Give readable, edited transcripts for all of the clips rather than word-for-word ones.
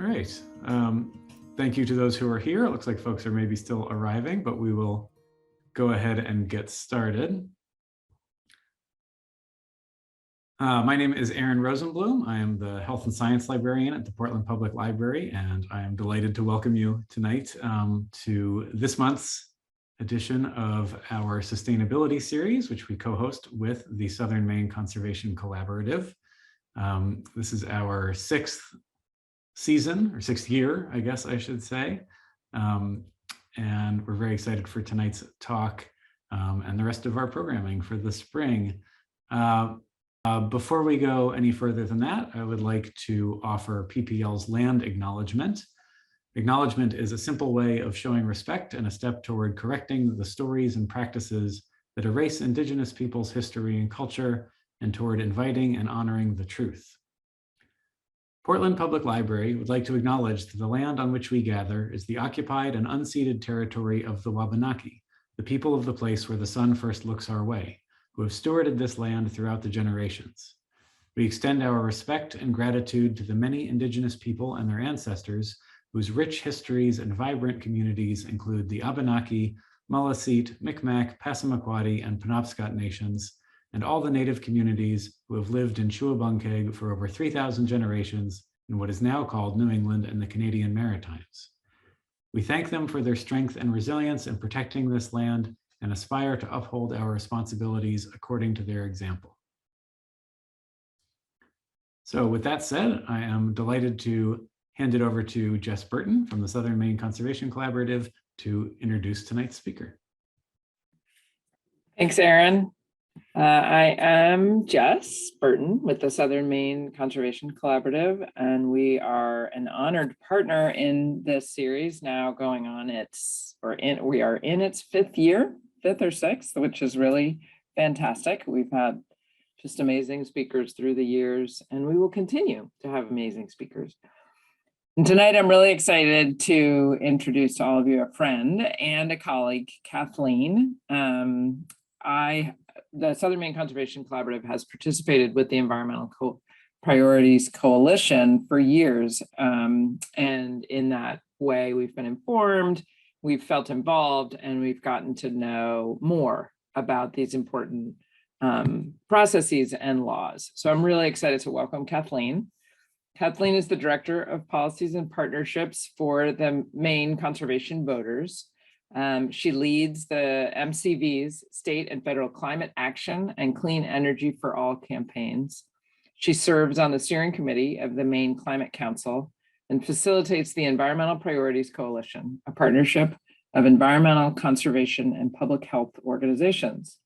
All right. Thank you to those who are here. It looks like folks are maybe still arriving, but we will go ahead and get started. My name is Aaron Rosenblum. I am the Health and Science Librarian at the Portland Public Library, and I am delighted to welcome you tonight to this month's edition of our Sustainability Series, which we co-host with the Southern Maine Conservation Collaborative. This is our sixth season, or sixth year, I guess I should say. And we're very excited for tonight's talk and the rest of our programming for the spring. Before we go any further than that, I would like to offer PPL's land acknowledgement. Acknowledgement is a simple way of showing respect and a step toward correcting the stories and practices that erase Indigenous peoples' history and culture, and toward inviting and honoring the truth. Portland Public Library would like to acknowledge that the land on which we gather is the occupied and unceded territory of the Wabanaki, the people of the place where the sun first looks our way, who have stewarded this land throughout the generations. We extend our respect and gratitude to the many Indigenous people and their ancestors whose rich histories and vibrant communities include the Abenaki, Maliseet, Micmac, Passamaquoddy, and Penobscot nations, and all the Native communities who have lived in Shuabunkeg for over 3,000 generations in what is now called New England and the Canadian Maritimes. We thank them for their strength and resilience in protecting this land and aspire to uphold our responsibilities according to their example. So with that said, I am delighted to hand it over to Jess Burton from the Southern Maine Conservation Collaborative to introduce tonight's speaker. Thanks, Aaron. I am Jess Burton with the Southern Maine Conservation Collaborative, and we are an honored partner in this series now going on we are in its fifth or sixth, which is really fantastic. We've had just amazing speakers through the years, and we will continue to have amazing speakers. And tonight, I'm really excited to introduce to all of you a friend and a colleague, Kathleen. The Southern Maine Conservation Collaborative has participated with the Environmental Priorities Coalition for years. And in that way, we've been informed, we've felt involved, and we've gotten to know more about these important processes and laws. So I'm really excited to welcome Kathleen. Kathleen is the Director of Policies and Partnerships for the Maine Conservation Voters. She leads the MCV's state and federal climate action and clean energy for all campaigns. She serves on the steering committee of the Maine Climate Council and facilitates the Environmental Priorities Coalition, a partnership of environmental, conservation, and public health organizations.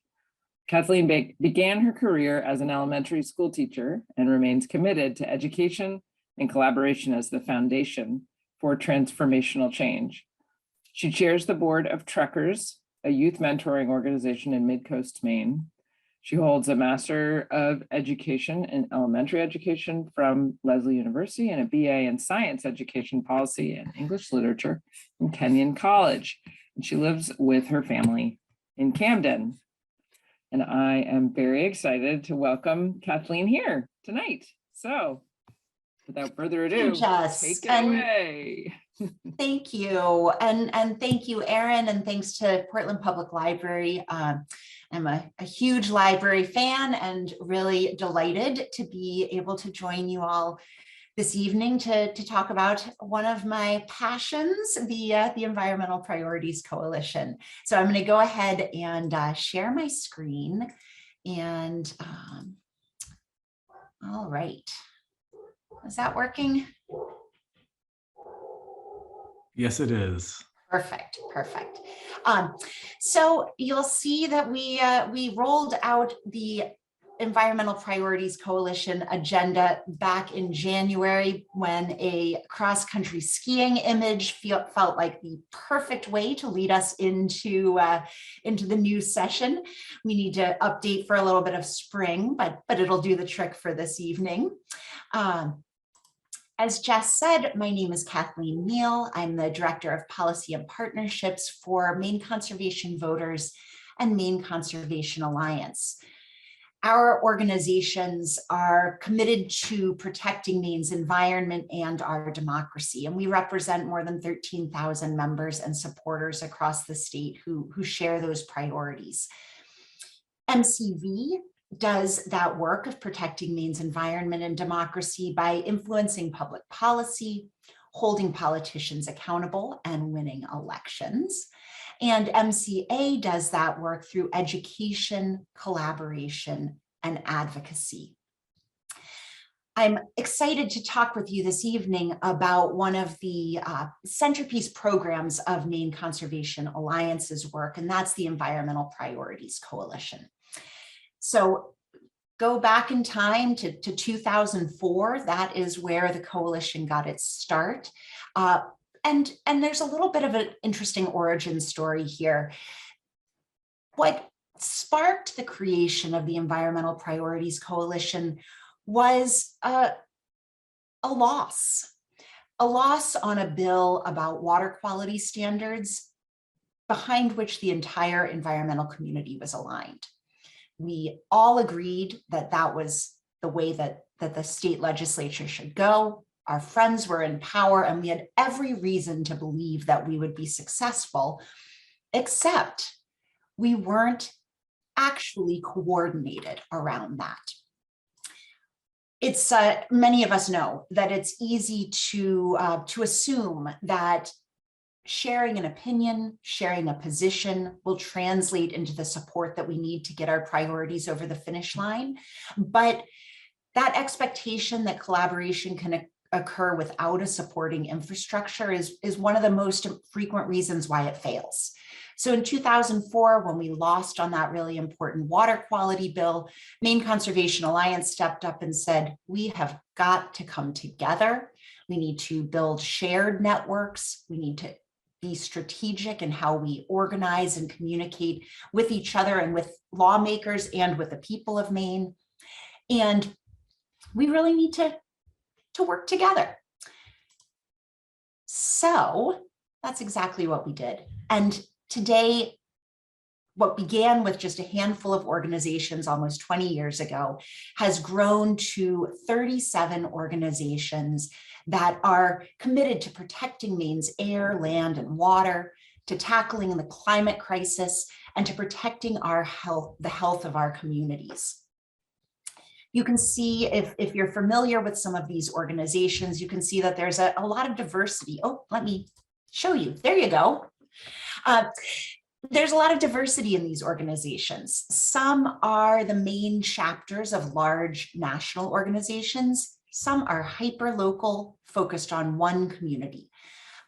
Kathleen began her career as an elementary school teacher and remains committed to education and collaboration as the foundation for transformational change. She chairs the board of Trekkers, a youth mentoring organization in Mid-Coast, Maine. She holds a Master of Education in Elementary Education from Lesley University and a BA in Science Education Policy and English Literature from Kenyon College. And she lives with her family in Camden. And I am very excited to welcome Kathleen here tonight. So without further ado, take it away. Thank you. And thank you, Aaron, and thanks to Portland Public Library. I'm a huge library fan and really delighted to be able to join you all this evening to talk about one of my passions, the Environmental Priorities Coalition. So I'm going to go ahead and share my screen. And all right, is that working? Yes, it is. Perfect, perfect. So you'll see that we rolled out the Environmental Priorities Coalition agenda back in January when a cross-country skiing image felt like the perfect way to lead us into the new session. We need to update for a little bit of spring, but it'll do the trick for this evening. As Jess said, my name is Kathleen Neal. I'm the Director of Policy and Partnerships for Maine Conservation Voters and Maine Conservation Alliance. Our organizations are committed to protecting Maine's environment and our democracy, and we represent more than 13,000 members and supporters across the state who share those priorities. MCV does that work of protecting Maine's environment and democracy by influencing public policy, holding politicians accountable, and winning elections. And MCA does that work through education, collaboration, and advocacy. I'm excited to talk with you this evening about one of the centerpiece programs of Maine Conservation Alliance's work, and that's the Environmental Priorities Coalition. So go back in time to 2004, that is where the coalition got its start. And there's a little bit of an interesting origin story here. What sparked the creation of the Environmental Priorities Coalition was a loss on a bill about water quality standards behind which the entire environmental community was aligned. We all agreed that that was the way that the state legislature should go. Our friends were in power, and we had every reason to believe that we would be successful, except we weren't actually coordinated around that. It's many of us know that it's easy to assume that sharing an opinion, sharing a position will translate into the support that we need to get our priorities over the finish line. But that expectation that collaboration can occur without a supporting infrastructure is one of the most frequent reasons why it fails. So in 2004, when we lost on that really important water quality bill, Maine Conservation Alliance stepped up and said, we have got to come together. We need to build shared networks. We need to be strategic in how we organize and communicate with each other and with lawmakers and with the people of Maine. And we really need to work together. So that's exactly what we did. And today, what began with just a handful of organizations almost 20 years ago has grown to 37 organizations that are committed to protecting Maine's air, land, and water, to tackling the climate crisis, and to protecting our health, the health of our communities. You can see, if you're familiar with some of these organizations, you can see that there's a lot of diversity. Oh, let me show you. There you go. There's a lot of diversity in these organizations. Some are the main chapters of large national organizations. Some are hyper-local, focused on one community.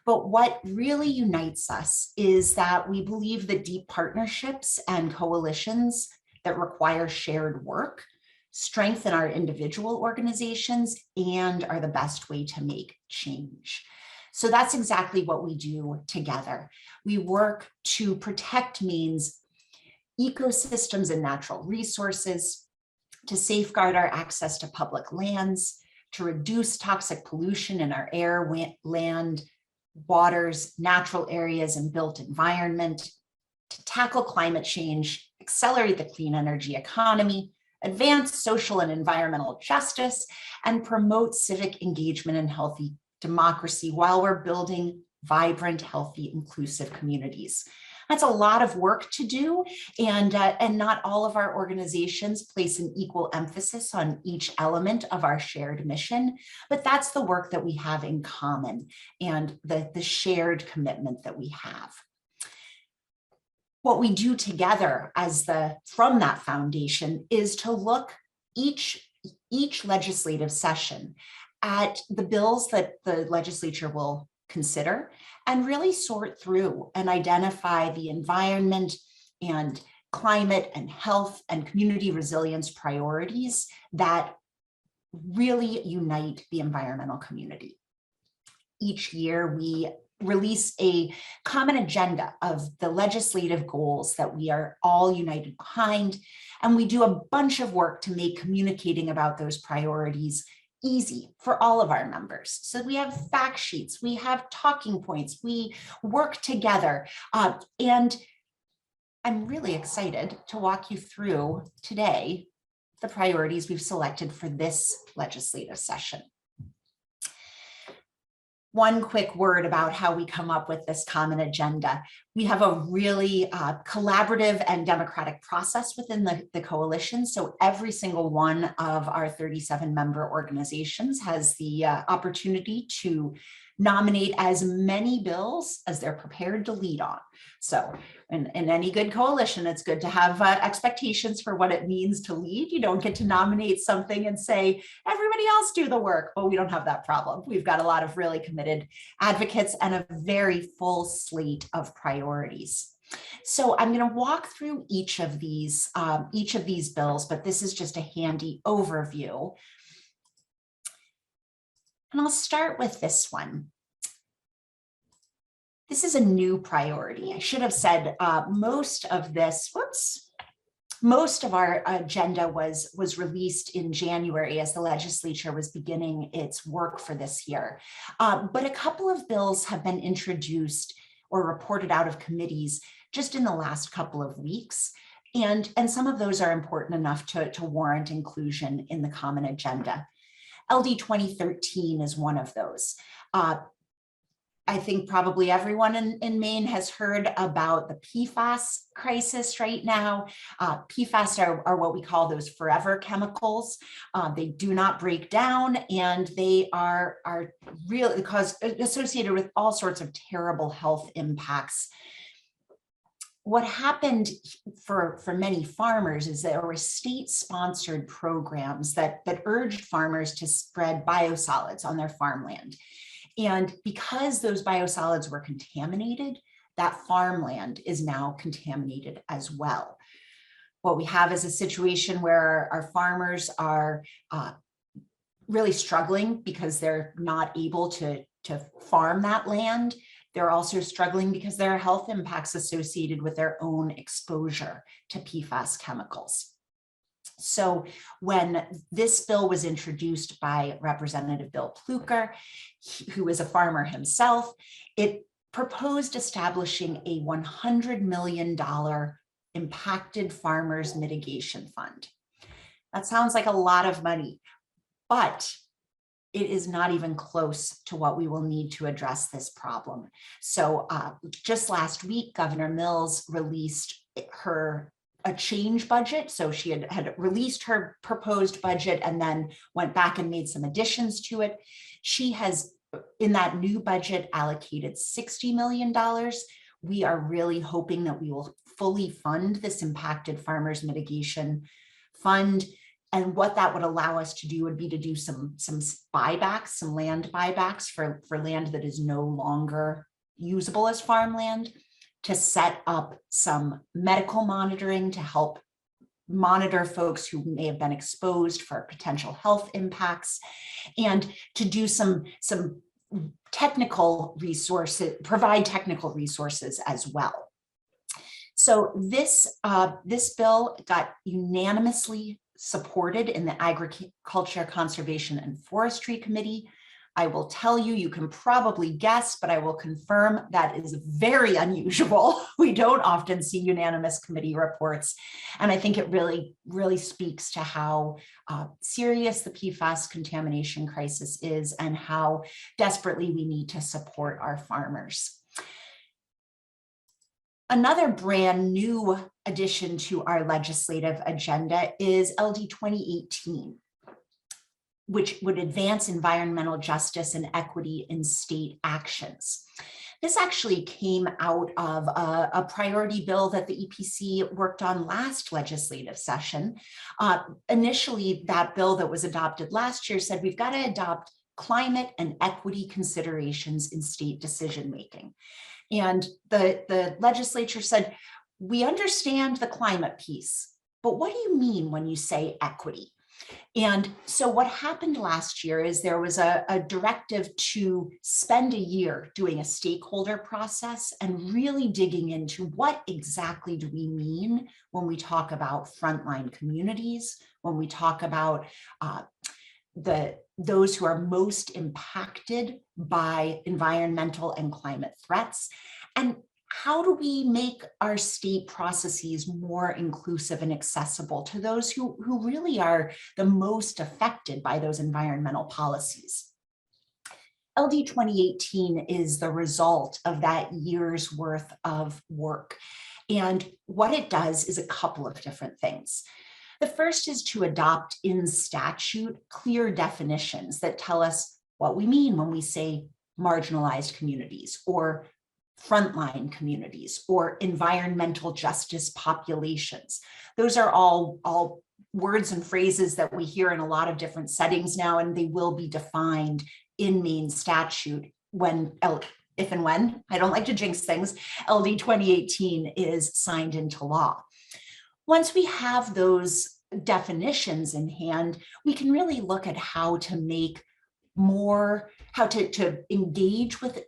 But what really unites us is that we believe that deep partnerships and coalitions that require shared work strengthen our individual organizations and are the best way to make change. So that's exactly what we do together. We work to protect Maine's ecosystems and natural resources, to safeguard our access to public lands, to reduce toxic pollution in our air, land, waters, natural areas, and built environment, to tackle climate change, accelerate the clean energy economy, advance social and environmental justice, and promote civic engagement and healthy democracy while we're building vibrant, healthy, inclusive communities. That's a lot of work to do, and not all of our organizations place an equal emphasis on each element of our shared mission, but that's the work that we have in common and the shared commitment that we have. What we do together from that foundation is to look each legislative session at the bills that the legislature will consider and really sort through and identify the environment and climate and health and community resilience priorities that really unite the environmental community. Each year, we release a common agenda of the legislative goals that we are all united behind, and we do a bunch of work to make communicating about those priorities easy for all of our members. So we have fact sheets, we have talking points, we work together, and I'm really excited to walk you through today the priorities we've selected for this legislative session. One quick word about how we come up with this common agenda. We have a really collaborative and democratic process within the coalition. So every single one of our 37 member organizations has the opportunity to nominate as many bills as they're prepared to lead on. So in any good coalition, it's good to have expectations for what it means to lead. You don't get to nominate something and say, everybody else do the work. But we don't have that problem. We've got a lot of really committed advocates and a very full slate of priorities. So I'm going to walk through each of these bills, but this is just a handy overview. And I'll start with this one. This is a new priority. I should have said most of our agenda was released in January as the legislature was beginning its work for this year. But a couple of bills have been introduced or reported out of committees just in the last couple of weeks. And some of those are important enough to warrant inclusion in the common agenda. LD 2013 is one of those. I think probably everyone in Maine has heard about the PFAS crisis right now. PFAS are what we call those forever chemicals. They do not break down, and they are really associated with all sorts of terrible health impacts. What happened for many farmers is there were state-sponsored programs that urged farmers to spread biosolids on their farmland. And because those biosolids were contaminated, that farmland is now contaminated as well. What we have is a situation where our farmers are really struggling because they're not able to farm that land. They're also struggling because there are health impacts associated with their own exposure to PFAS chemicals. So when this bill was introduced by Representative Bill Pluker, who is a farmer himself, it proposed establishing a $100 million impacted farmers mitigation fund. That sounds like a lot of money, but it is not even close to what we will need to address this problem. So just last week, Governor Mills released a change budget. So she had released her proposed budget and then went back and made some additions to it. She has, in that new budget, allocated $60 million. We are really hoping that we will fully fund this impacted farmers mitigation fund. And what that would allow us to do would be to do some buybacks, some land buybacks for land that is no longer usable as farmland, to set up some medical monitoring to help monitor folks who may have been exposed for potential health impacts, and to do some technical resources, provide technical resources as well. So this bill got unanimously supported in the Agriculture, Conservation, and Forestry Committee. I will tell you, you can probably guess, but I will confirm that is very unusual. We don't often see unanimous committee reports. And I think it really, really speaks to how serious the PFAS contamination crisis is and how desperately we need to support our farmers. Another brand new addition to our legislative agenda is LD 2018, which would advance environmental justice and equity in state actions. This actually came out of a priority bill that the EPC worked on last legislative session. Initially, that bill that was adopted last year said we've got to adopt climate and equity considerations in state decision-making. And the legislature said, we understand the climate piece, but what do you mean when you say equity? And so what happened last year is there was a directive to spend a year doing a stakeholder process and really digging into what exactly do we mean when we talk about frontline communities, when we talk about those who are most impacted by environmental and climate threats, and how do we make our state processes more inclusive and accessible to those who really are the most affected by those environmental policies? LD 2018 is the result of that year's worth of work. And what it does is a couple of different things. The first is to adopt in statute clear definitions that tell us what we mean when we say marginalized communities or frontline communities or environmental justice populations. Those are all words and phrases that we hear in a lot of different settings now, and they will be defined in Maine statute if and when, I don't like to jinx things, LD 2018 is signed into law. Once we have those definitions in hand, we can really look at how to make how to engage with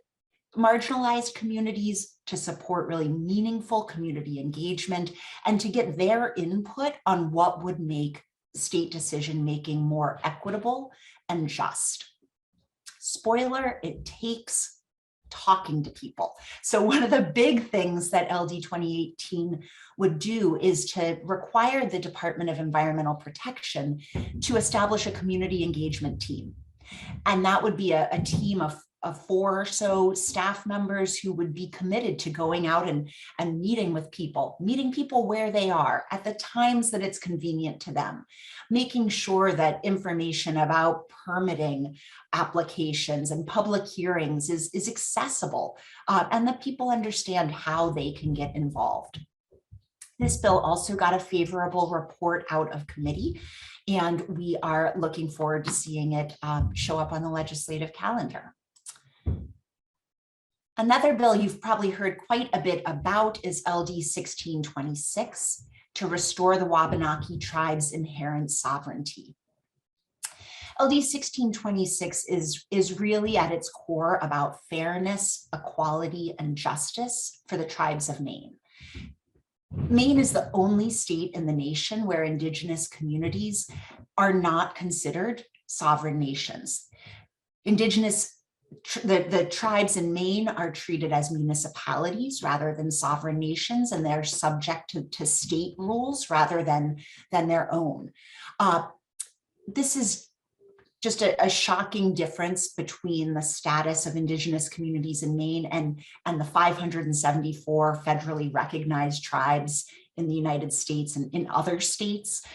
marginalized communities, to support really meaningful community engagement, and to get their input on what would make state decision-making more equitable and just. Spoiler, it takes talking to people. So one of the big things that LD 2018 would do is to require the Department of Environmental Protection to establish a community engagement team. And that would be a team of 4 or so staff members who would be committed to going out and meeting people where they are at the times that it's convenient to them, making sure that information about permitting applications and public hearings is accessible, and that people understand how they can get involved. This bill also got a favorable report out of committee, and we are looking forward to seeing it show up on the legislative calendar. Another bill you've probably heard quite a bit about is LD 1626, to restore the Wabanaki tribe's inherent sovereignty. LD 1626 is really at its core about fairness, equality, and justice for the tribes of Maine. Maine is the only state in the nation where Indigenous communities are not considered sovereign nations. The tribes in Maine are treated as municipalities rather than sovereign nations, and they're subject to state rules rather than their own. This is just a shocking difference between the status of Indigenous communities in Maine and the 574 federally recognized tribes in the United States and in other states.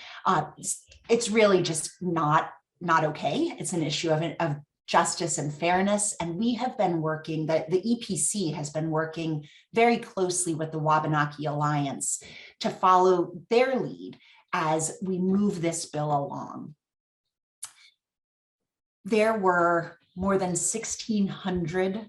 It's really just not okay. It's an issue of justice and fairness. And we have been working, the EPC has been working very closely with the Wabanaki Alliance to follow their lead as we move this bill along. There were more than 1,600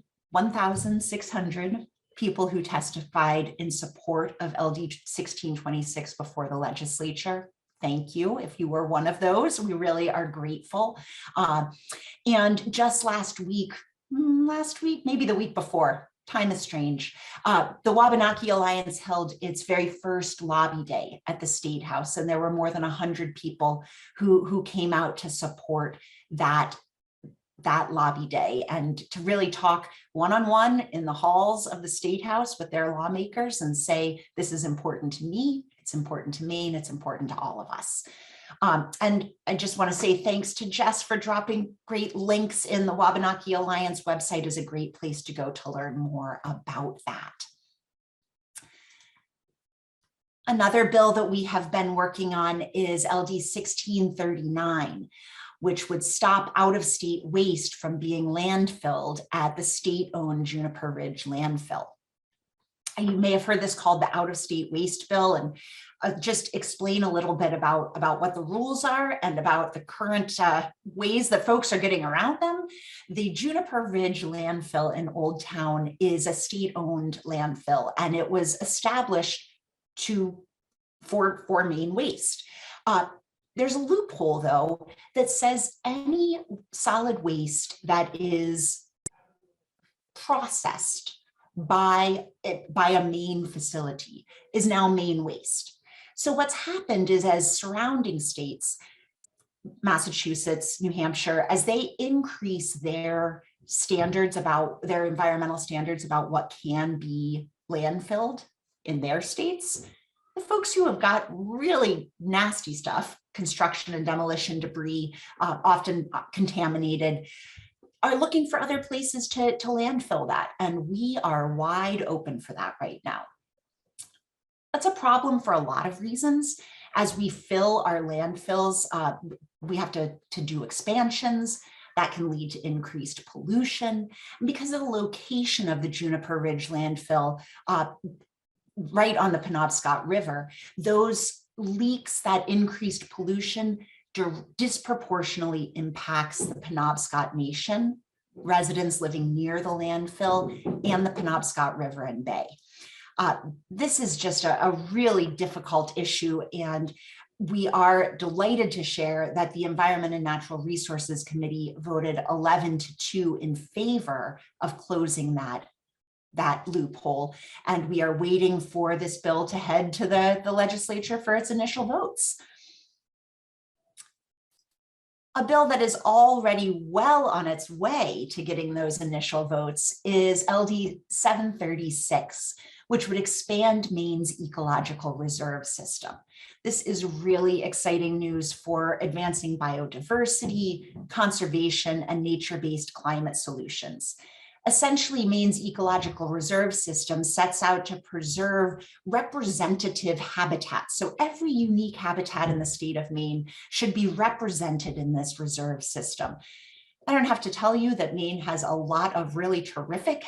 people who testified in support of LD 1626 before the legislature. Thank you. If you were one of those, we really are grateful. And just last week, maybe the week before, time is strange, the Wabanaki Alliance held its very first lobby day at the State House, and there were more than 100 people who came out to support that lobby day and to really talk one-on-one in the halls of the State House with their lawmakers and say, this is important to me, it's important to Maine, it's important to all of us. And I just want to say thanks to Jess for dropping great links in. The Wabanaki Alliance website is a great place to go to learn more about that. Another bill that we have been working on is LD 1639, which would stop out-of-state waste from being landfilled at the state-owned Juniper Ridge landfill. And you may have heard this called the out-of-state waste bill, and just explain a little bit about what the rules are and about the current ways that folks are getting around them. The Juniper Ridge landfill in Old Town is a state-owned landfill, and it was established for Maine waste. There's a loophole, though, that says any solid waste that is processed by a Maine facility is now Maine waste. So what's happened is, as surrounding states, Massachusetts, New Hampshire, as they increase their standards about their environmental standards about what can be landfilled in their states. The folks who have got really nasty stuff, construction and demolition debris, often contaminated, are looking for other places to landfill that. And we are wide open for that right now. That's a problem for a lot of reasons. As we fill our landfills, we have to do expansions. That can lead to increased pollution. And because of the location of the Juniper Ridge landfill, right on the Penobscot River, those leaks, that increased pollution disproportionately impacts the Penobscot Nation, residents living near the landfill, and the Penobscot River and Bay. This is just a really difficult issue, and we are delighted to share that the Environment and Natural Resources Committee voted 11-2 in favor of closing that loophole, and we are waiting for this bill to head to the legislature for its initial votes. A bill that is already well on its way to getting those initial votes is LD 736, which would expand Maine's ecological reserve system. This is really exciting news for advancing biodiversity, conservation, and nature-based climate solutions. Essentially, Maine's ecological reserve system sets out to preserve representative habitats. So every unique habitat in the state of Maine should be represented in this reserve system. I don't have to tell you that Maine has a lot of really terrific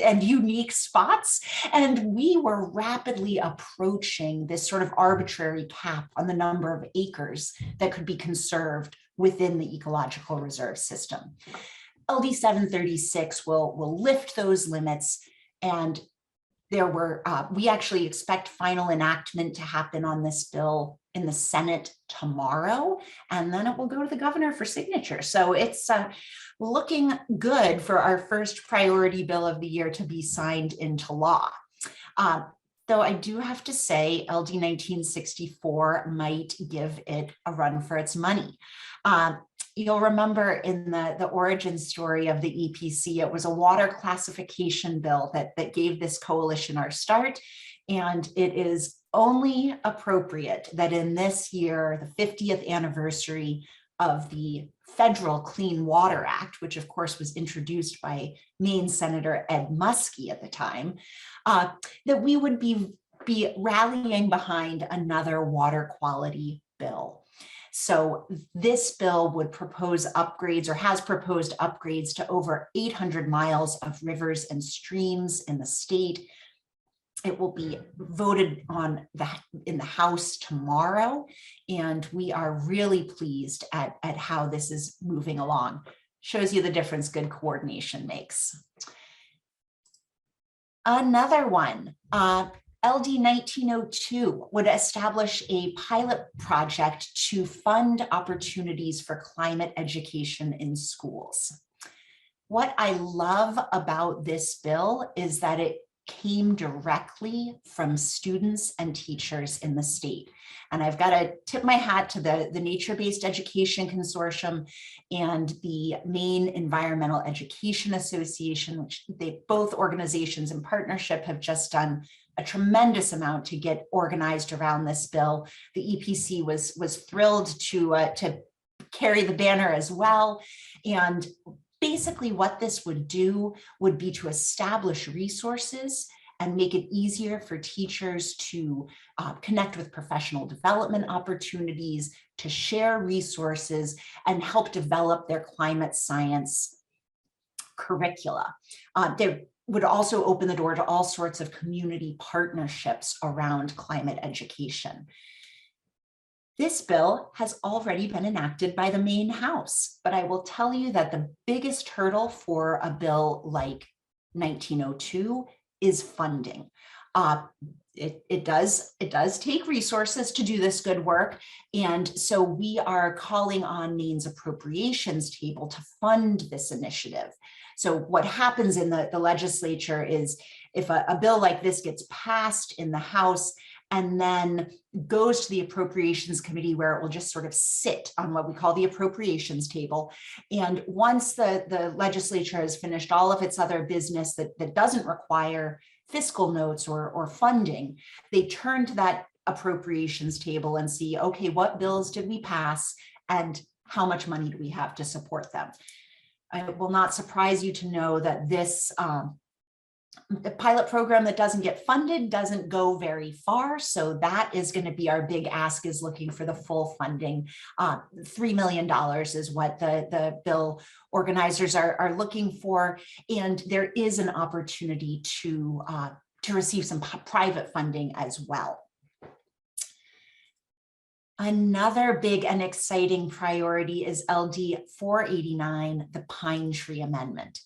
and unique spots, and we were rapidly approaching this sort of arbitrary cap on the number of acres that could be conserved within the ecological reserve system. LD 736 will lift those limits, and we actually expect final enactment to happen on this bill in the Senate tomorrow, and then it will go to the governor for signature. So it's looking good for our first priority bill of the year to be signed into law. Though I do have to say LD 1964 might give it a run for its money. You'll remember in the origin story of the EPC, it was a water classification bill that gave this coalition our start. And it is only appropriate that in this year, the 50th anniversary of the Federal Clean Water Act, which of course was introduced by Maine Senator Ed Muskie at the time, that we would be rallying behind another water quality bill. So this bill would propose upgrades, or has proposed upgrades, to over 800 miles of rivers and streams in the state. It will be voted on in the House tomorrow, and we are really pleased at how this is moving along. Shows you the difference good coordination makes. Another one, LD 1902 would establish a pilot project to fund opportunities for climate education in schools. What I love about this bill is that it came directly from students and teachers in the state. And I've got to tip my hat to the Nature-Based Education Consortium and the Maine Environmental Education Association, which both organizations in partnership have just done a tremendous amount to get organized around this bill. The EPC was thrilled to carry the banner as well. And basically what this would do would be to establish resources and make it easier for teachers to connect with professional development opportunities, to share resources, and help develop their climate science curricula. They would also open the door to all sorts of community partnerships around climate education. This bill has already been enacted by the Maine House, but I will tell you that the biggest hurdle for a bill like 1902 is funding. It does take resources to do this good work. And so we are calling on Maine's appropriations table to fund this initiative. So what happens in the legislature is if a bill like this gets passed in the House and then goes to the Appropriations Committee, where it will just sort of sit on what we call the appropriations table. And once the legislature has finished all of its other business that doesn't require fiscal notes or funding, they turn to that appropriations table and see, okay, what bills did we pass and how much money do we have to support them? It will not surprise you to know that this the pilot program that doesn't get funded doesn't go very far. So that is going to be our big ask, is looking for the full funding. $3 million is what the bill organizers are looking for. And there is an opportunity to receive some private funding as well. Another big and exciting priority is LD 489, the Pine Tree Amendment.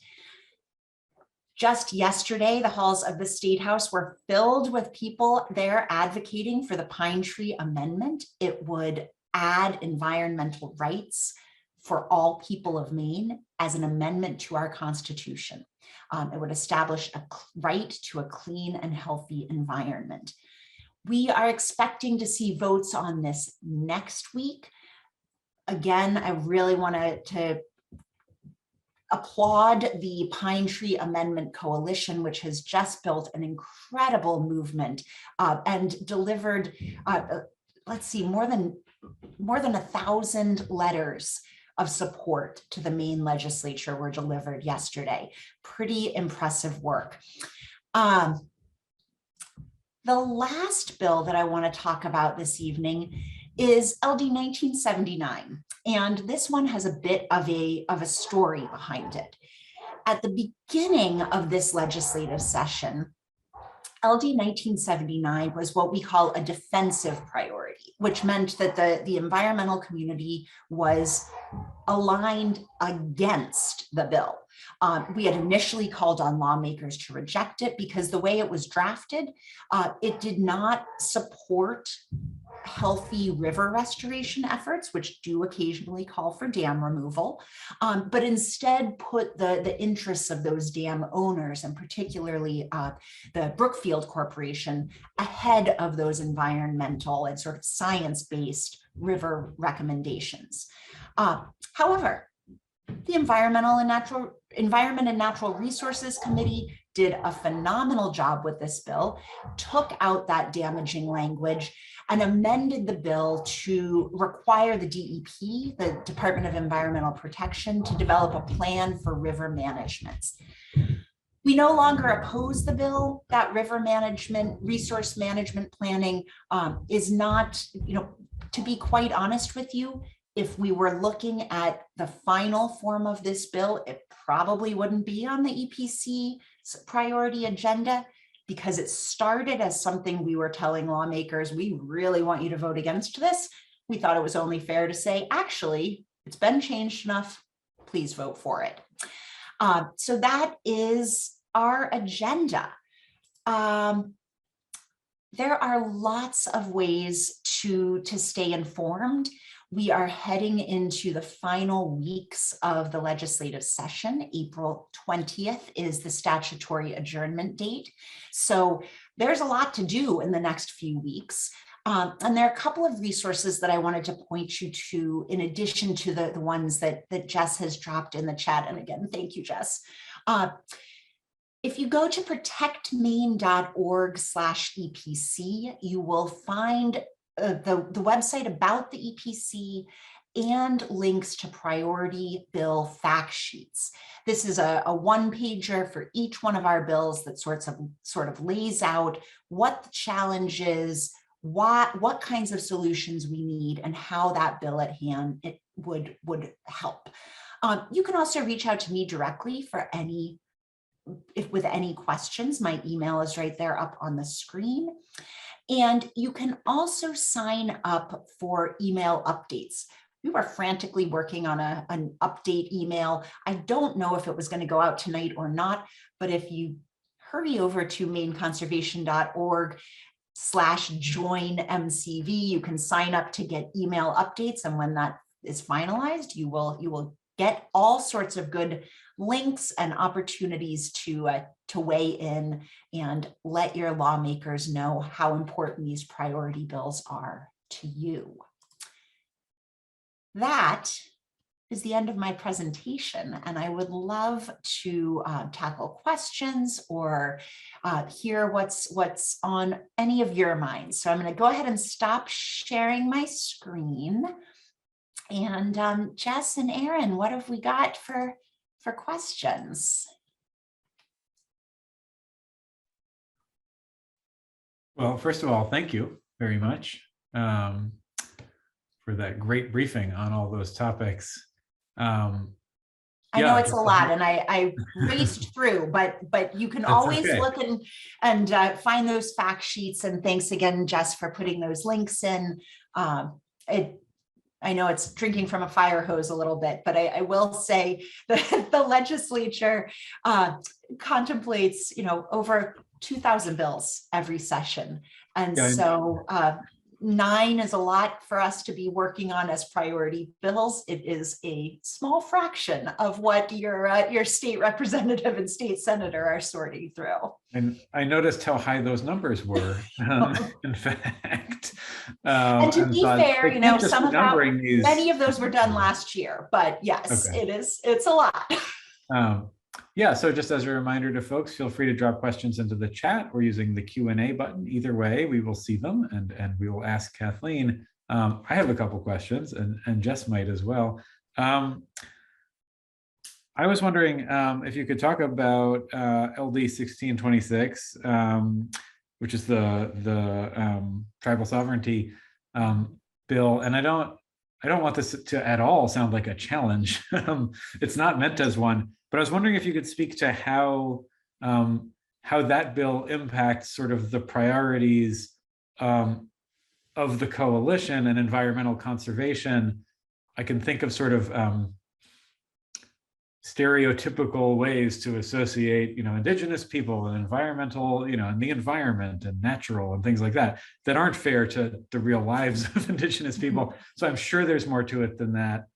Just yesterday, the halls of the State House were filled with people there advocating for the Pine Tree Amendment. It would add environmental rights for all people of Maine as an amendment to our Constitution. It would establish a right to a clean and healthy environment. We are expecting to see votes on this next week. Again, I really want to applaud the Pine Tree Amendment Coalition, which has just built an incredible movement and delivered, let's see, more than 1,000 letters of support to the Maine Legislature were delivered yesterday. Pretty impressive work. The last bill that I want to talk about this evening is LD 1979. And this one has a bit of a story behind it. At the beginning of this legislative session, LD 1979 was what we call a defensive priority, which meant that the environmental community was aligned against the bill. We had initially called on lawmakers to reject it because the way it was drafted, it did not support healthy river restoration efforts, which do occasionally call for dam removal, but instead put the interests of those dam owners, and particularly the Brookfield Corporation, ahead of those environmental and sort of science-based river recommendations. However, the Environment and Natural Resources Committee did a phenomenal job with this bill, took out that damaging language, and amended the bill to require the DEP, the Department of Environmental Protection, to develop a plan for river management. We no longer oppose the bill. That river management, resource management planning is not, to be quite honest with you, if we were looking at the final form of this bill, it probably wouldn't be on the EPC priority agenda, because it started as something we were telling lawmakers, we really want you to vote against this. We thought it was only fair to say, actually, it's been changed enough, please vote for it. So that is our agenda. There are lots of ways to stay informed. We are heading into the final weeks of the legislative session. April 20th is the statutory adjournment date. So there's a lot to do in the next few weeks. And there are a couple of resources that I wanted to point you to, in addition to the ones that Jess has dropped in the chat. And again, thank you, Jess. If you go to protectmaine.org/EPC, you will find the website about the EPC and links to priority bill fact sheets. This is a one-pager for each one of our bills that sort of lays out what the challenge is, what kinds of solutions we need, and how that bill at hand it would help. You can also reach out to me directly for with any questions. My email is right there up on the screen. And you can also sign up for email updates. We were frantically working on an update email. I don't know if it was going to go out tonight or not, but if you hurry over to maineconservation.org/join-MCV, you can sign up to get email updates. And when that is finalized, you will get all sorts of good links and opportunities to weigh in and let your lawmakers know how important these priority bills are to you. That is the end of my presentation, and I would love to tackle questions or hear what's on any of your minds. So I'm going to go ahead and stop sharing my screen. And Jess and Aaron, what have we got for questions? Well, first of all, thank you very much for that great briefing on all those topics. I know it's a lot, and I raced through, but you can always look and find those fact sheets. And thanks again, Jess, for putting those links in. I know it's drinking from a fire hose a little bit, but I will say that the legislature contemplates, over 2,000 bills every session. And so 9 is a lot for us to be working on as priority bills. It is a small fraction of what your state representative and state senator are sorting through. And I noticed how high those numbers were, in fact. And to be fair, many of those were done last year, but yes, okay. It's a lot. Yeah, so just as a reminder to folks, feel free to drop questions into the chat or using the Q&A button. Either way, we will see them and we will ask Kathleen. I have a couple questions, and Jess might as well. I was wondering if you could talk about LD 1626, which is the tribal sovereignty bill, and I don't want this to at all sound like a challenge. It's not meant as one. But I was wondering if you could speak to how that bill impacts sort of the priorities of the coalition and environmental conservation. I can think of sort of stereotypical ways to associate, indigenous people and environmental, and the environment and natural and things like that aren't fair to the real lives of indigenous people. So I'm sure there's more to it than that.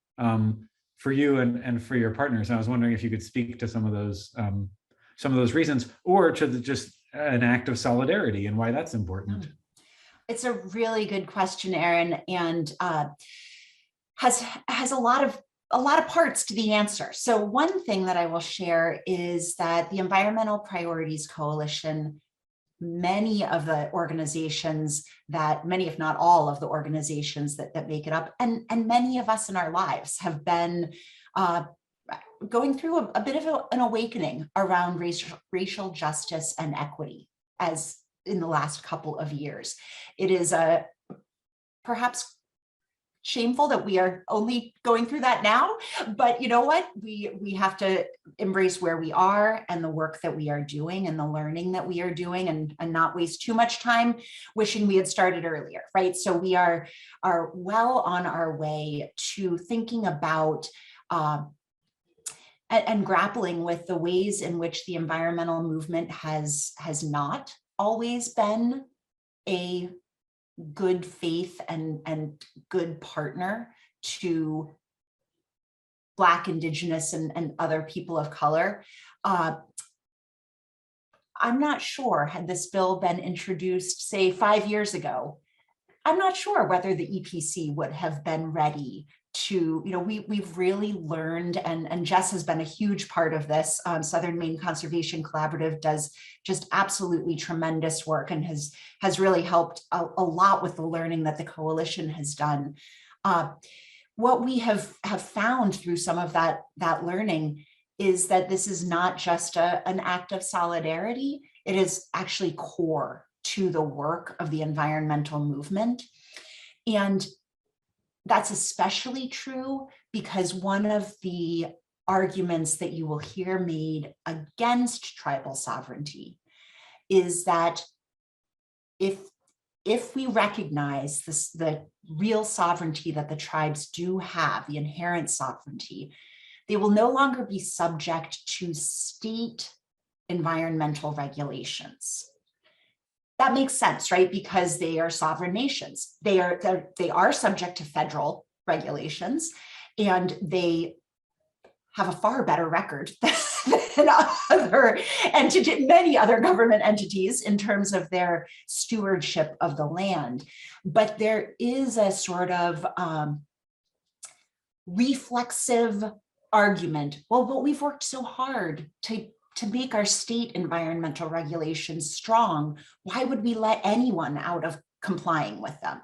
For you and for your partners. And I was wondering if you could speak to some of those reasons, or to just an act of solidarity and why that's important. It's a really good question, Aaron, and has a lot of parts to the answer. So one thing that I will share is that the Environmental Priorities Coalition, many of the organizations many, if not all of the organizations that make it up, and many of us in our lives have been going through a bit of an awakening around racial justice and equity as in the last couple of years. It is perhaps shameful that we are only going through that now, but you know what? We have to embrace where we are and the work that we are doing and the learning that we are doing, and not waste too much time wishing we had started earlier, right? So we are well on our way to thinking about and grappling with the ways in which the environmental movement has not always been a good faith and good partner to Black, Indigenous, and other people of color. I'm not sure, had this bill been introduced, say, 5 years ago, I'm not sure whether the EPC would have been ready to, we've really learned, and Jess has been a huge part of this. Southern Maine Conservation Collaborative does just absolutely tremendous work and has really helped a lot with the learning that the coalition has done. What we have found through some of that learning is that this is not just an act of solidarity. It is actually core to the work of the environmental movement. And that's especially true because one of the arguments that you will hear made against tribal sovereignty is that if we recognize the real sovereignty that the tribes do have, the inherent sovereignty, they will no longer be subject to state environmental regulations. That makes sense, right? Because they are sovereign nations. They are subject to federal regulations, and they have a far better record than many other government entities in terms of their stewardship of the land. But there is a sort of reflexive argument. Well, but we've worked so hard to make our state environmental regulations strong. Why would we let anyone out of complying with them?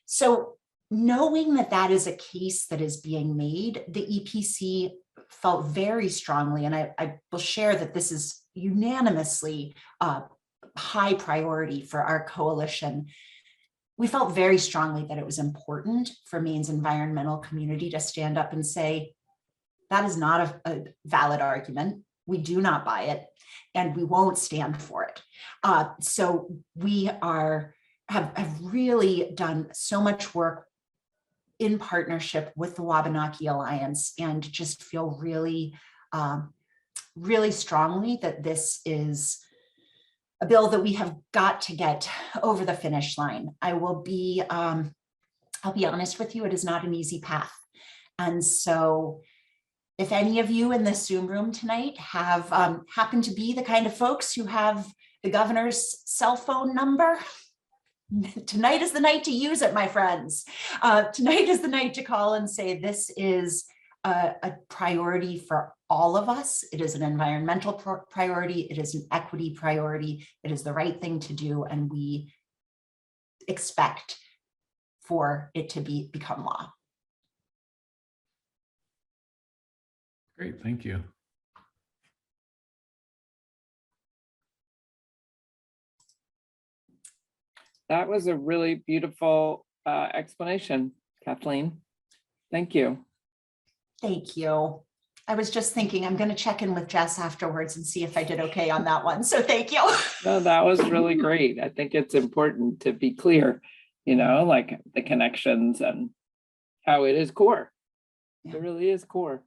So knowing that that is a case that is being made, the EPC felt very strongly, and I will share that this is unanimously high priority for our coalition. We felt very strongly that it was important for Maine's environmental community to stand up and say, that is not a valid argument. We do not buy it, and we won't stand for it. So we have really done so much work in partnership with the Wabanaki Alliance, and just feel really, really strongly that this is a bill that we have got to get over the finish line. I'll be honest with you, it is not an easy path. And so if any of you in this Zoom room tonight have happen to be the kind of folks who have the governor's cell phone number, tonight is the night to use it, my friends. Tonight is the night to call and say, this is a priority for all of us. It is an environmental priority. It is an equity priority. It is the right thing to do. And we expect for it to become law. Great, thank you. That was a really beautiful explanation, Kathleen. Thank you. Thank you. I was just thinking I'm going to check in with Jess afterwards and see if I did okay on that one. So thank you. No, that was really great. I think it's important to be clear, you know, like the connections and how it is core. Yeah. It really is core.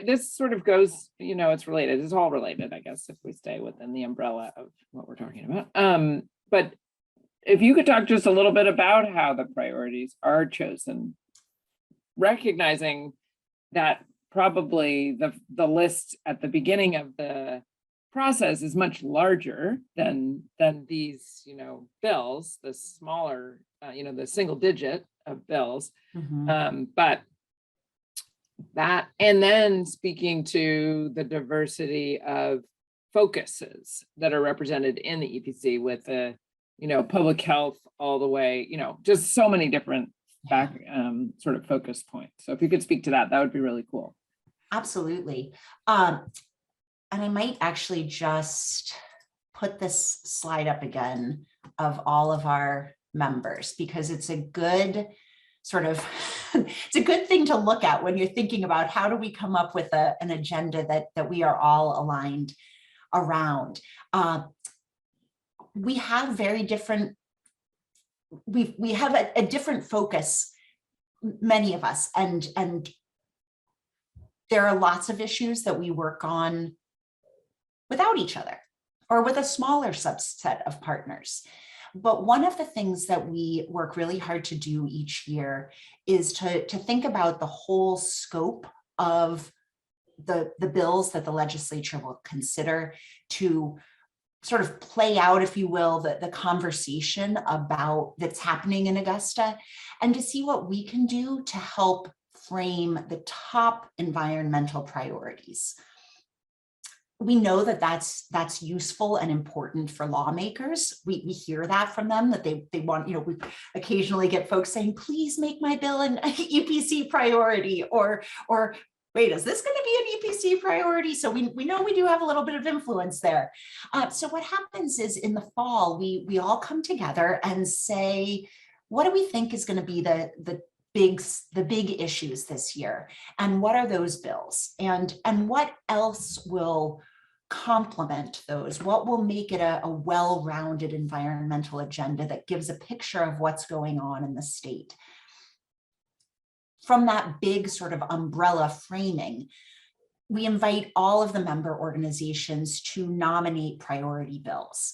This sort of goes, you know, it's related. It's all related, I guess, if we stay within the umbrella of what we're talking about. But if you could talk just a little bit about how the priorities are chosen, recognizing that probably the list at the beginning of the process is much larger than these, you know, bills, the smaller, you know, the single digit of bills. Mm-hmm. But that, and then speaking to the diversity of focuses that are represented in the EPC with the, you know, public health all the way, you know, just so many different back sort of focus points. So if you could speak to that, that would be really cool. Absolutely. And I might actually just put this slide up again of all of our members, because it's a good sort of, it's a good thing to look at when you're thinking about how do we come up with an agenda that we are all aligned around. We have very different, we have a different focus, many of us, and there are lots of issues that we work on without each other or with a smaller subset of partners. But one of the things that we work really hard to do each year is to think about the whole scope of the bills that the legislature will consider, to sort of play out, if you will, the conversation about that's happening in Augusta, and to see what we can do to help frame the top environmental priorities. We know that that's useful and important for lawmakers. We hear that from them, that they want, you know, we occasionally get folks saying, please make my bill an EPC priority, or wait, is this going to be an EPC priority? So we know we do have a little bit of influence there. So what happens is in the fall, we all come together and say, what do we think is going to be the big issues this year? And what are those bills? And what else will complement those? What will make it a well-rounded environmental agenda that gives a picture of what's going on in the state? From that big sort of umbrella framing, we invite all of the member organizations to nominate priority bills.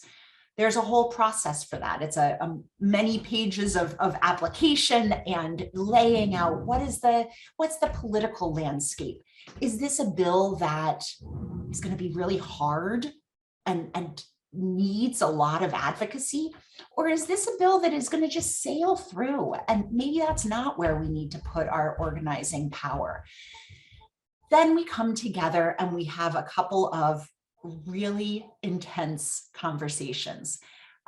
There's a whole process for that. It's many pages of application and laying out what's the political landscape. Is this a bill that is going to be really hard and needs a lot of advocacy? Or is this a bill that is going to just sail through? And maybe that's not where we need to put our organizing power. Then we come together and we have a couple of really intense conversations.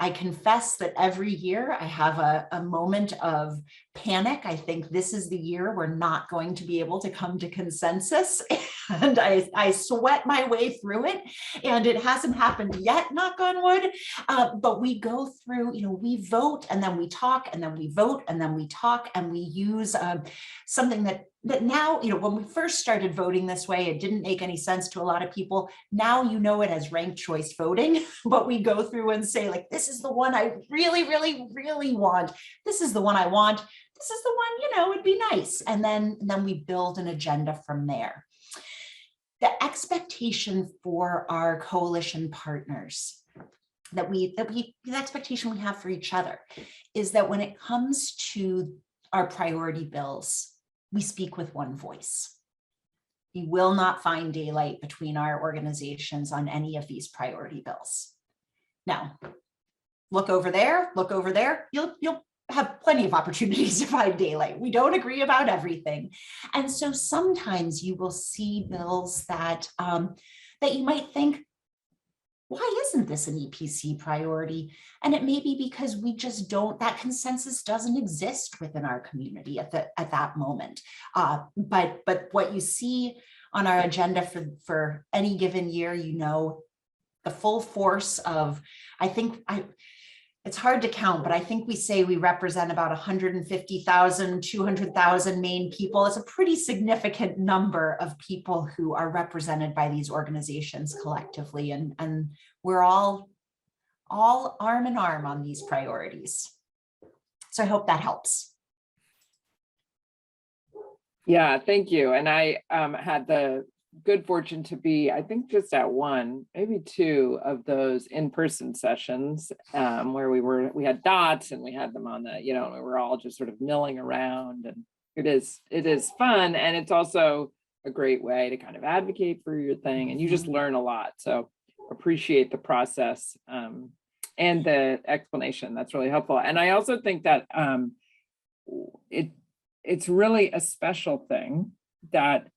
I confess that every year I have a moment of panic. I think this is the year we're not going to be able to come to consensus. And I sweat my way through it. And it hasn't happened yet, knock on wood. But we go through, we vote and then we talk and then we vote and then we talk and we use something that now, when we first started voting this way, it didn't make any sense to a lot of people. Now it as ranked choice voting, but we go through and say, like, this is the one I really, really, really want. This is the one I want. This is the one, it'd be nice. And then we build an agenda from there. The expectation for our coalition partners, the expectation we have for each other is that when it comes to our priority bills, we speak with one voice. You will not find daylight between our organizations on any of these priority bills. Now, look over there, you'll have plenty of opportunities to find daylight. We don't agree about everything. And so sometimes you will see bills that, that you might think, why isn't this an EPC priority? And it may be because we just that consensus doesn't exist within our community at that moment. But what you see on our agenda for any given year, the full force of, it's hard to count, but I think we say we represent about 150,000, 200,000 Maine people. It's a pretty significant number of people who are represented by these organizations collectively. And we're all arm in arm on these priorities. So I hope that helps. Yeah, thank you. And I had the good fortune to be, I think, just at one, maybe two of those in-person sessions where we had dots and we had them on the, we were all just sort of milling around, and it is fun. And it's also a great way to kind of advocate for your thing, and you just learn a lot. So appreciate the process and the explanation. That's really helpful. And I also think that it's really a special thing that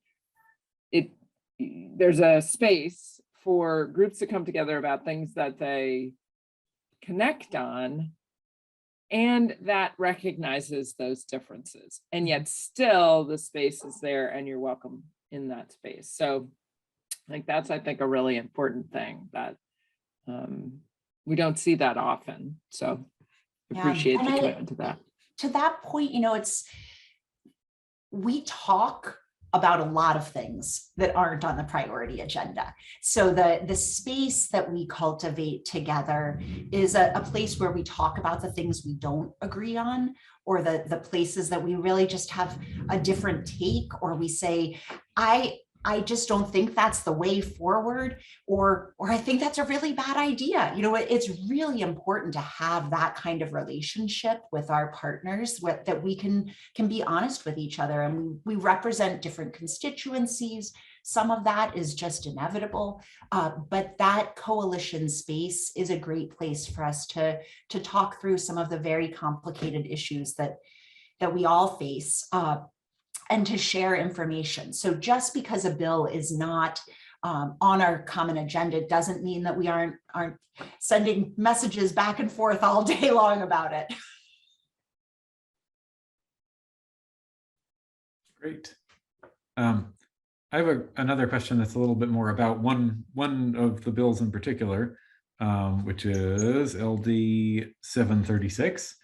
there's a space for groups to come together about things that they connect on, and that recognizes those differences. And yet still the space is there and you're welcome in that space. So that's, I think, a really important thing that we don't see that often. So appreciate the commitment to that. To that point, we talk about a lot of things that aren't on the priority agenda. So the space that we cultivate together is a place where we talk about the things we don't agree on, or the places that we really just have a different take, or we say, I just don't think that's the way forward, or I think that's a really bad idea. It's really important to have that kind of relationship with our partners, that we can be honest with each other, and we represent different constituencies. Some of that is just inevitable, but that coalition space is a great place for us to talk through some of the very complicated issues that we all face. And to share information. So just because a bill is not on our common agenda doesn't mean that we aren't sending messages back and forth all day long about it. Great. I have another question that's a little bit more about one of the bills in particular, which is LD 736.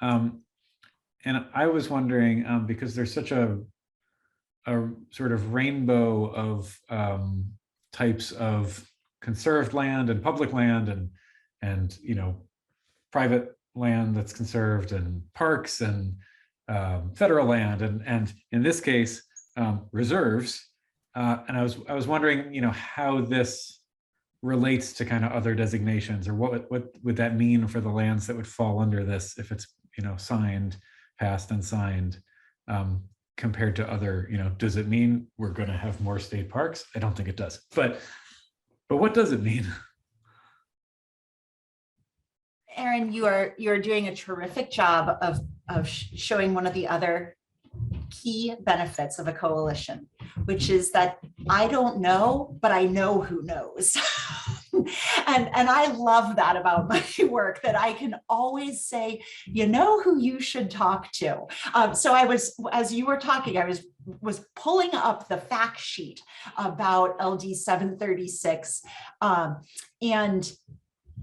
And I was wondering, because there's such a sort of rainbow of types of conserved land and public land and private land that's conserved, and parks and federal land, and in this case reserves. And I was wondering, how this relates to kind of other designations, or what would that mean for the lands that would fall under this if it's passed and signed, compared to other, does it mean we're going to have more state parks? I don't think it does, but what does it mean? Erin, you're doing a terrific job of showing one of the other key benefits of a coalition, which is that I don't know, but I know who knows. And I love that about my work, that I can always say, you know who you should talk to. So I was, as you were talking, I was pulling up the fact sheet about LD 736, and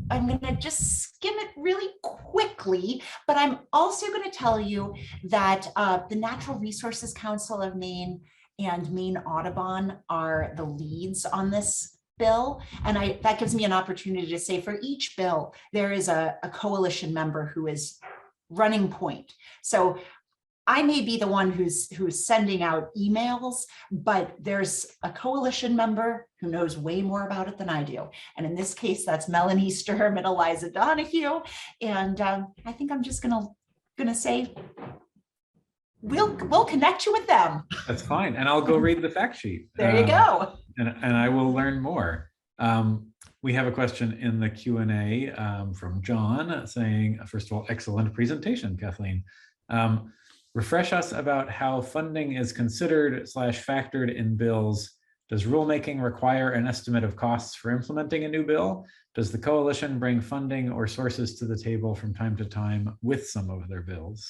I'm going to just skim it really quickly, but I'm also going to tell you that the Natural Resources Council of Maine and Maine Audubon are the leads on this bill. And that gives me an opportunity to say, for each bill, there is a coalition member who is running point. So I may be the one who's sending out emails, but there's a coalition member who knows way more about it than I do. And in this case, that's Melanie Sturm and Eliza Donahue. And I think I'm just gonna say, we'll connect you with them. That's fine. And I'll go read the fact sheet. There you go. And I will learn more. We have a question in the Q&A from John saying, first of all, excellent presentation, Kathleen. Refresh us about how funding is considered / factored in bills. Does rulemaking require an estimate of costs for implementing a new bill? Does the coalition bring funding or sources to the table from time to time with some of their bills?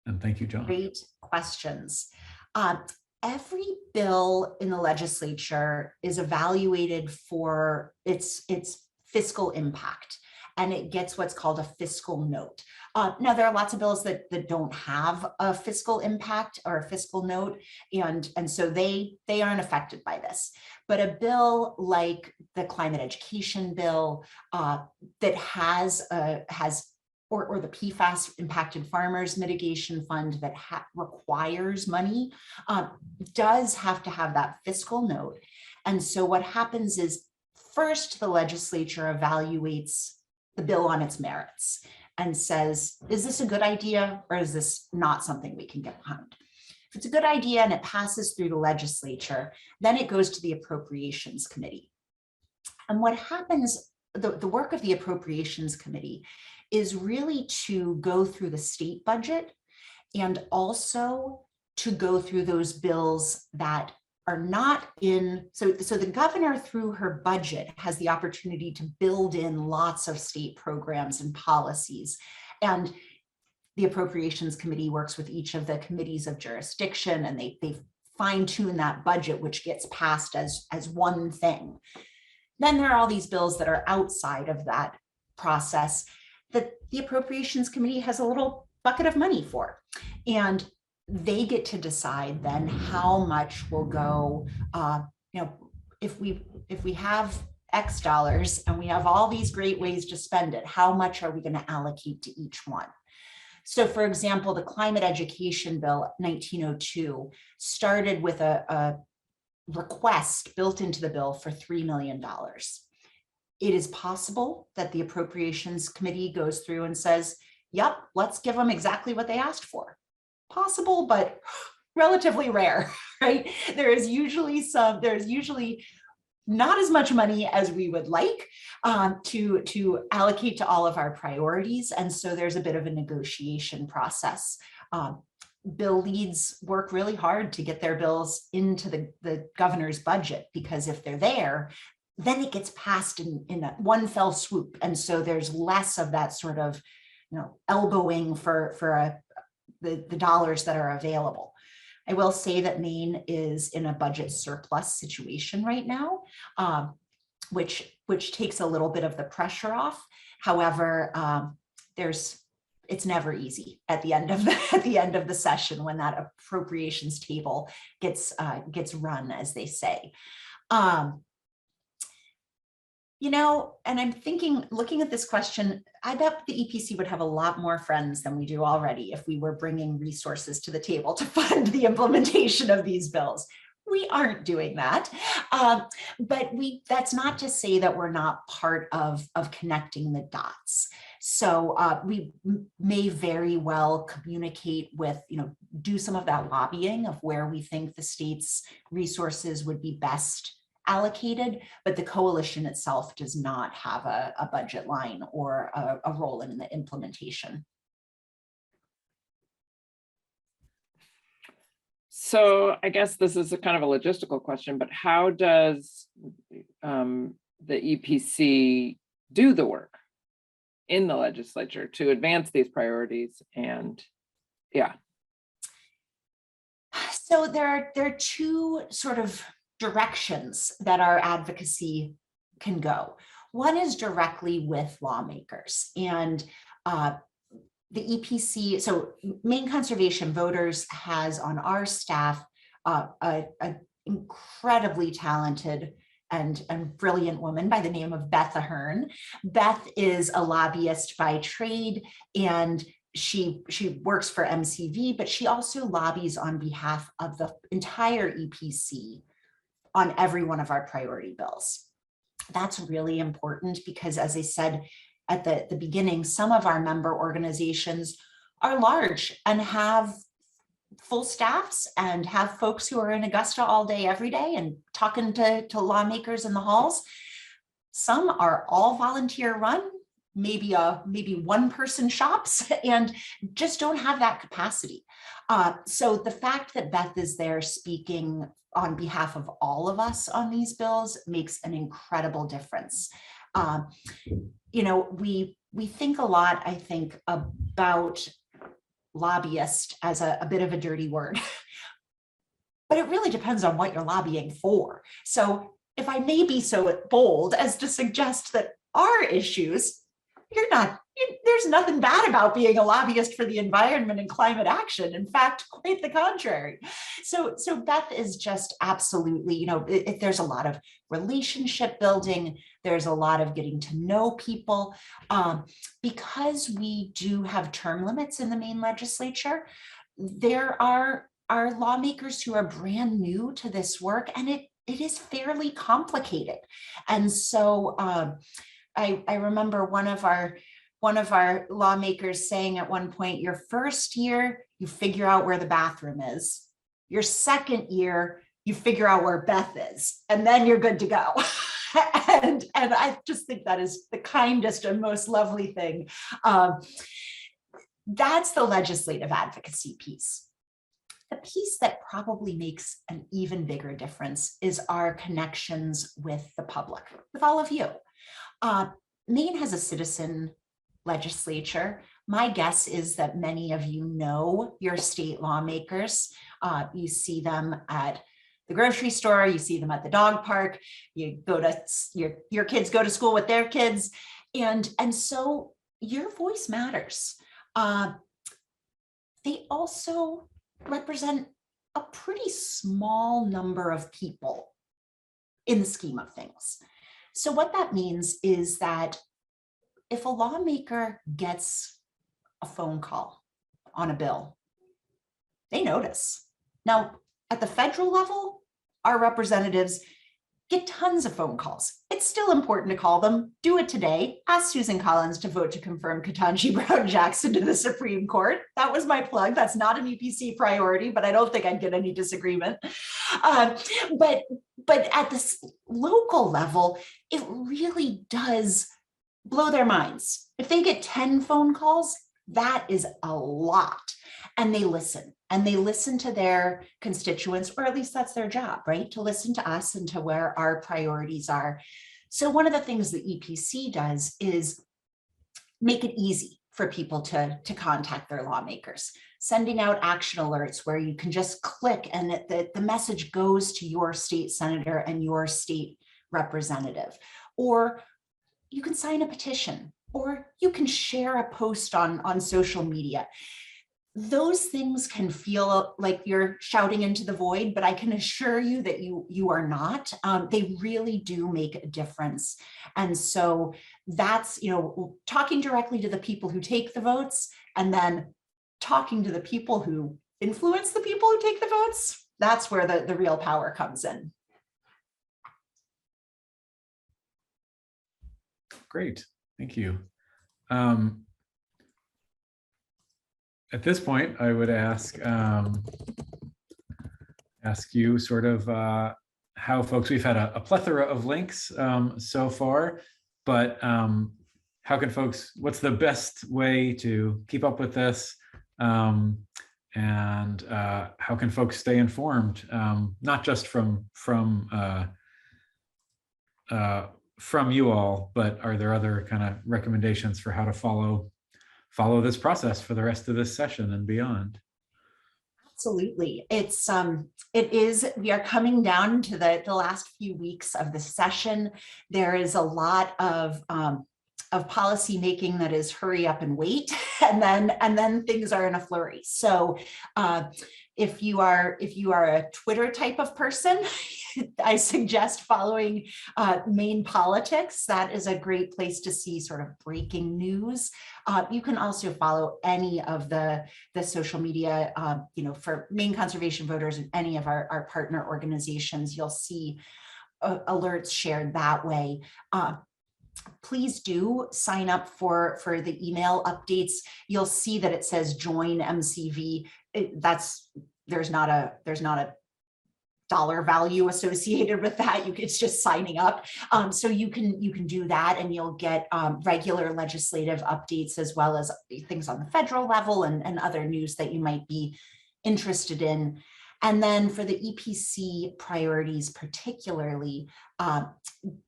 And thank you, John. Great questions. Every bill in the legislature is evaluated for its fiscal impact, and it gets what's called a fiscal note. Now, there are lots of bills that don't have a fiscal impact or a fiscal note, and so they aren't affected by this. But a bill like the climate education bill that has or the PFAS impacted farmers mitigation fund that requires money does have to have that fiscal note. And so what happens is, first, the legislature evaluates the bill on its merits and says, is this a good idea or is this not something we can get behind? If it's a good idea and it passes through the legislature, then it goes to the Appropriations Committee. And what happens, the work of the Appropriations Committee is really to go through the state budget and also to go through those bills that are not in, so the governor through her budget has the opportunity to build in lots of state programs and policies. And the Appropriations Committee works with each of the committees of jurisdiction, and they fine tune that budget, which gets passed as one thing. Then there are all these bills that are outside of that process that the Appropriations Committee has a little bucket of money for. And they get to decide then how much will go, if we have X dollars and we have all these great ways to spend it, how much are we going to allocate to each one? So for example, the climate education bill 1902 started with a request built into the bill for $3 million. It is possible that the Appropriations Committee goes through and says, yep, let's give them exactly what they asked for. Possible, but relatively rare, right? There's usually not as much money as we would like to allocate to all of our priorities. And so there's a bit of a negotiation process. Bill leads work really hard to get their bills into the governor's budget, because if they're there, then it gets passed in a one fell swoop. And so there's less of that sort of, elbowing for the dollars that are available. I will say that Maine is in a budget surplus situation right now, which takes a little bit of the pressure off. However, it's never easy at the end of the session when that appropriations table gets run, as they say. And I'm thinking, looking at this question, I bet the EPC would have a lot more friends than we do already if we were bringing resources to the table to fund the implementation of these bills. We aren't doing that, but that's not to say that we're not part of connecting the dots. So we may very well communicate with, do some of that lobbying of where we think the state's resources would be best allocated, but the coalition itself does not have a budget line or a role in the implementation. So I guess this is a kind of a logistical question, but how does the EPC do the work in the legislature to advance these priorities? And yeah. So there are two sort of directions that our advocacy can go. One is directly with lawmakers, and the EPC, so Maine Conservation Voters has on our staff an incredibly talented and brilliant woman by the name of Beth Ahern. Beth is a lobbyist by trade, and she works for MCV, but she also lobbies on behalf of the entire EPC on every one of our priority bills. That's really important because, as I said at the beginning, some of our member organizations are large and have full staffs and have folks who are in Augusta all day, every day, and talking to lawmakers in the halls. Some are all volunteer run, maybe one person shops, and just don't have that capacity. So the fact that Beth is there speaking on behalf of all of us on these bills makes an incredible difference. You know, we think a lot, I think, about lobbyist as a bit of a dirty word, but it really depends on what you're lobbying for. So if I may be so bold as to suggest that our issues, there's nothing bad about being a lobbyist for the environment and climate action. In fact, quite the contrary. So Beth is just absolutely, you know, there's a lot of relationship building. There's a lot of getting to know people. Because we do have term limits in the Maine legislature, there are lawmakers who are brand new to this work, and it is fairly complicated. And so I remember one of our lawmakers saying at one point, your first year, you figure out where the bathroom is. Your second year, you figure out where Beth is, and then you're good to go. and I just think that is the kindest and most lovely thing. That's the legislative advocacy piece. The piece that probably makes an even bigger difference is our connections with the public, with all of you. Maine has a citizen legislature. My guess is that many of you know your state lawmakers. You see them at the grocery store, you see them at the dog park, you go to your kids go to school with their kids. And so your voice matters. They also represent a pretty small number of people in the scheme of things. So what that means is that if a lawmaker gets a phone call on a bill, they notice. Now, at the federal level, our representatives get tons of phone calls. It's still important to call them. Do it today. Ask Susan Collins to vote to confirm Ketanji Brown Jackson to the Supreme Court. That was my plug. That's not an EPC priority, but I don't think I'd get any disagreement. But at this local level, it really does blow their minds. If they get 10 phone calls, that is a lot. And they listen to their constituents, or at least that's their job, right? To listen to us and to where our priorities are. So one of the things the EPC does is make it easy for people to contact their lawmakers, sending out action alerts where you can just click and the message goes to your state senator and your state representative. Or you can sign a petition, or you can share a post on social media. Those things can feel like you're shouting into the void, but I can assure you that you are not. They really do make a difference. And so that's, you know, talking directly to the people who take the votes, and then talking to the people who influence the people who take the votes. That's where the real power comes in. Great, thank you. At this point, I would ask you sort of how folks, we've had a plethora of links so far, but how can folks, what's the best way to keep up with this? And how can folks stay informed, not just from you all, but are there other kind of recommendations for how to follow this process for the rest of this session and beyond? Absolutely. We are coming down to the last few weeks of the session. There is a lot of policy making that is hurry up and wait, and then things are in a flurry. So if you are a Twitter type of person, I suggest following Maine Politics. That is a great place to see sort of breaking news. You can also follow any of the social media, for Maine Conservation Voters and any of our partner organizations. You'll see alerts shared that way. Please do sign up for the email updates. You'll see that it says join MCV. There's not a dollar value associated with that. It's just signing up. So you can do that, and you'll get regular legislative updates, as well as things on the federal level and other news that you might be interested in. And then for the EPC priorities particularly,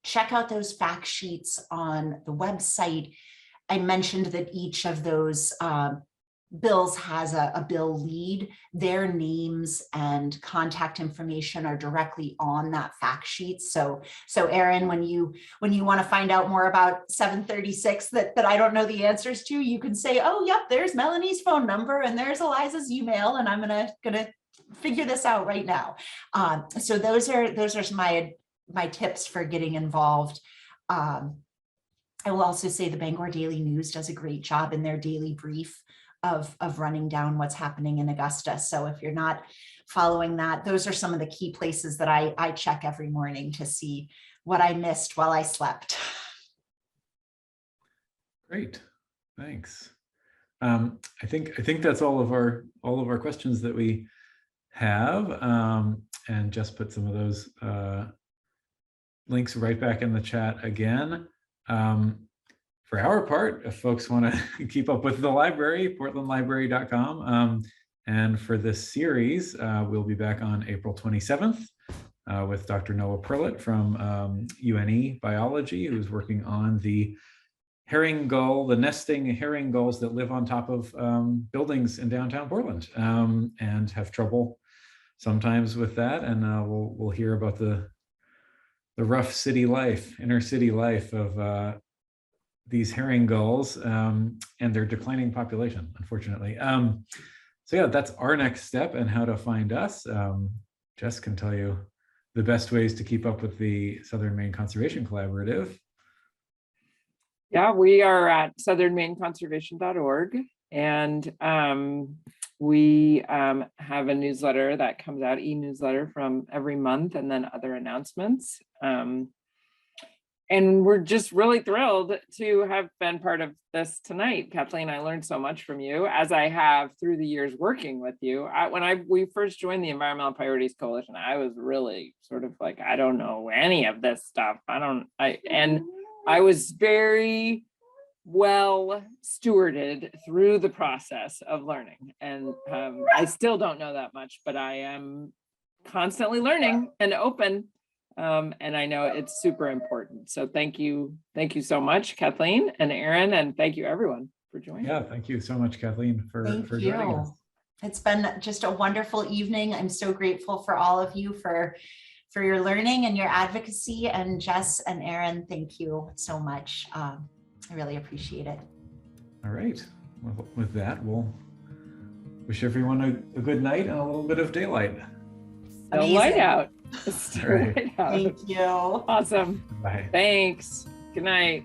check out those fact sheets on the website. I mentioned that each of those bills has a bill lead. Their names and contact information are directly on that fact sheet. So Erin, when you want to find out more about 736 that I don't know the answers to, you can say, oh, yep, there's Melanie's phone number and there's Eliza's email, and I'm gonna figure this out right now. So those are my tips for getting involved. I will also say the Bangor Daily News does a great job in their daily brief of running down what's happening in Augusta. So if you're not following that, those are some of the key places that I check every morning to see what I missed while I slept. Great, thanks. I think that's all of our questions that we have, and just put some of those links right back in the chat again. For our part, if folks want to keep up with the library, portlandlibrary.com. And for this series, we'll be back on April 27th with Dr. Noah Perlett from UNE Biology, who's working on the nesting herring gulls that live on top of buildings in downtown Portland and have trouble sometimes with that. And we'll hear about the rough inner city life of these herring gulls and their declining population, unfortunately. So yeah, that's our next step and how to find us. Jess can tell you the best ways to keep up with the Southern Maine Conservation Collaborative. Yeah, we are at southernmaineconservation.org, and we have a newsletter that comes out, e-newsletter from every month, and then other announcements. And we're just really thrilled to have been part of this tonight. Kathleen, I learned so much from you, as I have through the years working with you. When we first joined the Environmental Priorities Coalition, I was really sort of like, I don't know any of this stuff. And I was very well stewarded through the process of learning. And I still don't know that much, but I am constantly learning and open. And I know it's super important. So thank you so much, Kathleen and Erin, and thank you everyone for joining. Yeah, thank you so much, Kathleen, for joining us. It's been just a wonderful evening. I'm so grateful for all of you for your learning and your advocacy. And Jess and Erin, thank you so much. I really appreciate it. All right. Well, with that, we'll wish everyone a good night and a little bit of daylight. No light out. Right. Thank you. Awesome. Bye. Thanks. Good night.